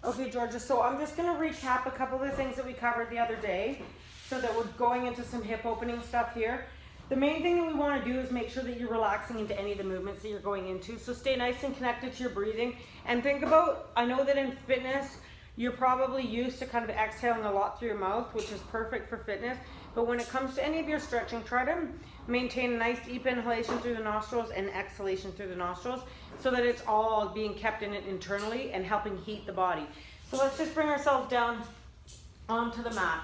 Okay, Georgia, so I'm just going to recap a couple of the things that we covered the other day so that we're going into some hip opening stuff here. The main thing that we want to do is make sure that you're relaxing into any of the movements that you're going into. So stay nice and connected to your breathing. And think about, I know that in fitness, you're probably used to kind of exhaling a lot through your mouth, which is perfect for fitness. But when it comes to any of your stretching, try to maintain a nice deep inhalation through the nostrils and exhalation through the nostrils so that it's all being kept in it internally and helping heat the body. So let's just bring ourselves down onto the mat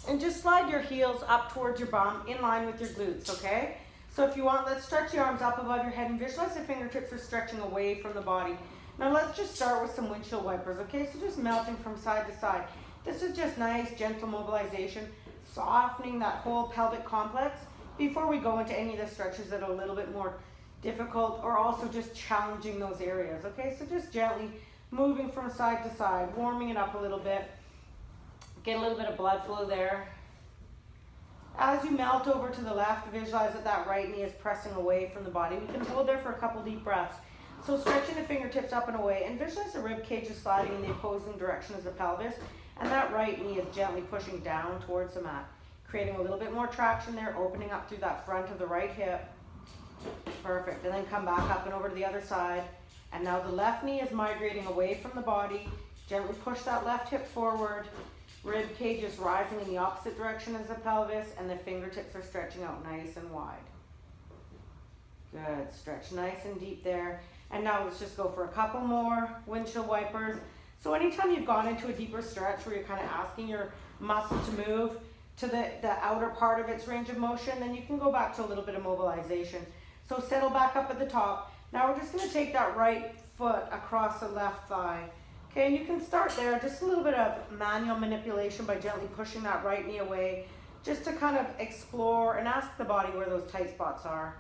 and just slide your heels up towards your bum in line with your glutes, okay? So if you want, let's stretch your arms up above your head and visualize the fingertips are stretching away from the body. Now let's just start with some windshield wipers, okay? So just melting from side to side. This is just nice, gentle mobilization, softening that whole pelvic complex before we go into any of the stretches that are a little bit more difficult or also just challenging those areas, okay? So just gently moving from side to side, warming it up a little bit. Get a little bit of blood flow there. As you melt over to the left, visualize that that right knee is pressing away from the body. We can hold there for a couple deep breaths. So stretching the fingertips up and away, and visualize the rib cage is sliding in the opposing direction as the pelvis, and that right knee is gently pushing down towards the mat, creating a little bit more traction there, opening up through that front of the right hip. Perfect, and then come back up and over to the other side. And now the left knee is migrating away from the body. Gently push that left hip forward. Rib cage is rising in the opposite direction as the pelvis, and the fingertips are stretching out nice and wide. Good, stretch nice and deep there. And now let's just go for a couple more windshield wipers. So anytime you've gone into a deeper stretch where you're kind of asking your muscle to move to the outer part of its range of motion, then you can go back to a little bit of mobilization. So settle back up at the top. Now we're just going to take that right foot across the left thigh. Okay, and you can start there, just a little bit of manual manipulation by gently pushing that right knee away, just to kind of explore and ask the body where those tight spots are.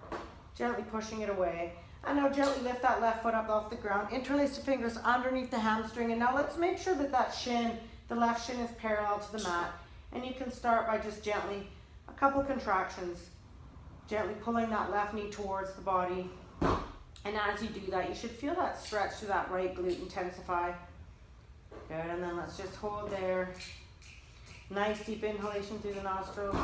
Gently pushing it away. And now gently lift that left foot up off the ground, interlace the fingers underneath the hamstring, and now let's make sure that that shin, the left shin is parallel to the mat. And you can start by just gently, a couple contractions, gently pulling that left knee towards the body. And as you do that, you should feel that stretch through that right glute intensify. Good, and then let's just hold there. Nice deep inhalation through the nostrils.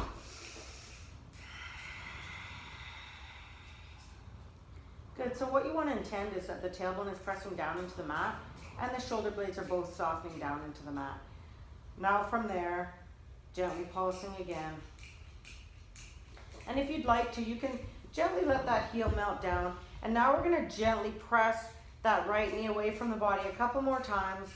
Good, so what you want to intend is that the tailbone is pressing down into the mat and the shoulder blades are both softening down into the mat. Now from there, gently pulsing again. And if you'd like to, you can gently let that heel melt down. And now we're going to gently press that right knee away from the body a couple more times.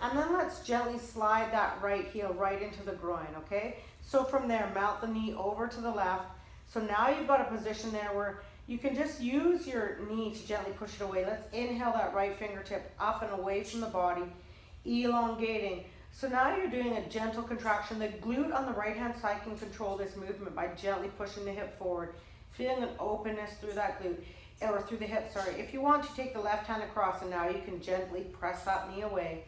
And then let's gently slide that right heel right into the groin, okay? So from there, melt the knee over to the left. So now you've got a position there where you can just use your knee to gently push it away. Let's inhale that right fingertip up and away from the body, elongating. So now you're doing a gentle contraction. The glute on the right-hand side can control this movement by gently pushing the hip forward, feeling an openness through that glute, or through the hip, sorry. If you want to take the left hand across, and now you can gently press that knee away.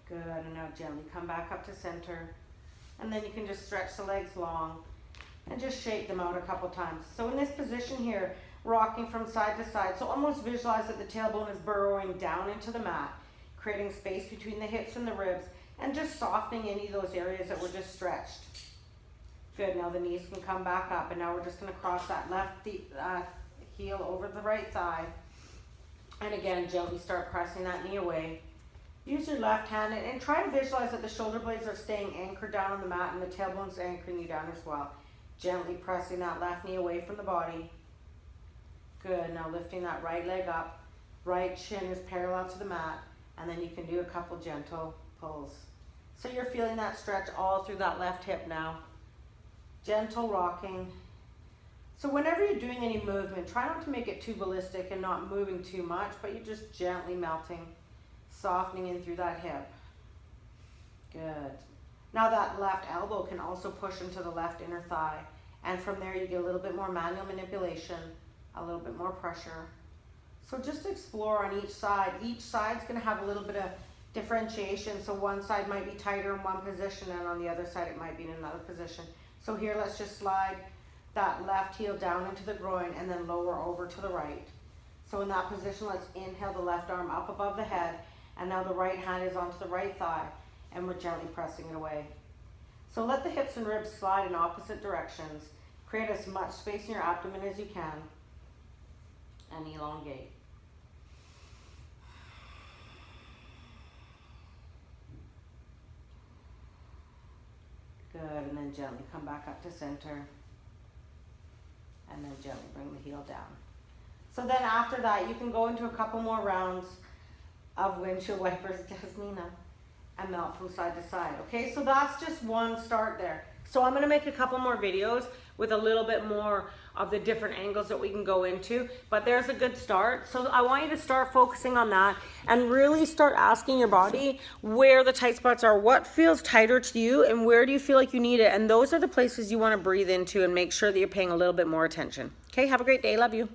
Good, and now gently come back up to center. And then you can just stretch the legs long and just shake them out a couple times. So in this position here, rocking from side to side, so almost visualize that the tailbone is burrowing down into the mat, creating space between the hips and the ribs, and just softening any of those areas that were just stretched. Good, now the knees can come back up, and now we're just going to cross that left heel over the right thigh. And again, gently start pressing that knee away. Use your left hand and try to visualize that the shoulder blades are staying anchored down on the mat and the tailbone's anchoring you down as well. Gently pressing that left knee away from the body. Good, now lifting that right leg up. Right shin is parallel to the mat, and then you can do a couple gentle pulls. So you're feeling that stretch all through that left hip now. Gentle rocking. So whenever you're doing any movement, try not to make it too ballistic and not moving too much, but you're just gently melting, softening in through that hip. Good. Now that left elbow can also push into the left inner thigh. And from there you get a little bit more manual manipulation, a little bit more pressure. So just explore on each side. Each side's going to have a little bit of differentiation. So one side might be tighter in one position and on the other side it might be in another position. So here, let's just slide that left heel down into the groin and then lower over to the right. So in that position, let's inhale the left arm up above the head, and now the right hand is onto the right thigh, and we're gently pressing it away. So let the hips and ribs slide in opposite directions. Create as much space in your abdomen as you can, and elongate. Good, and then gently come back up to center, and then gently bring the heel down. So then after that, you can go into a couple more rounds of windshield wipers, Jasmina, and melt from side to side. Okay, so that's just one start there. So I'm gonna make a couple more videos with a little bit more of the different angles that we can go into, but there's a good start. So I want you to start focusing on that and really start asking your body where the tight spots are, what feels tighter to you, and where do you feel like you need it. And those are the places you wanna breathe into and make sure that you're paying a little bit more attention. Okay, have a great day, love you.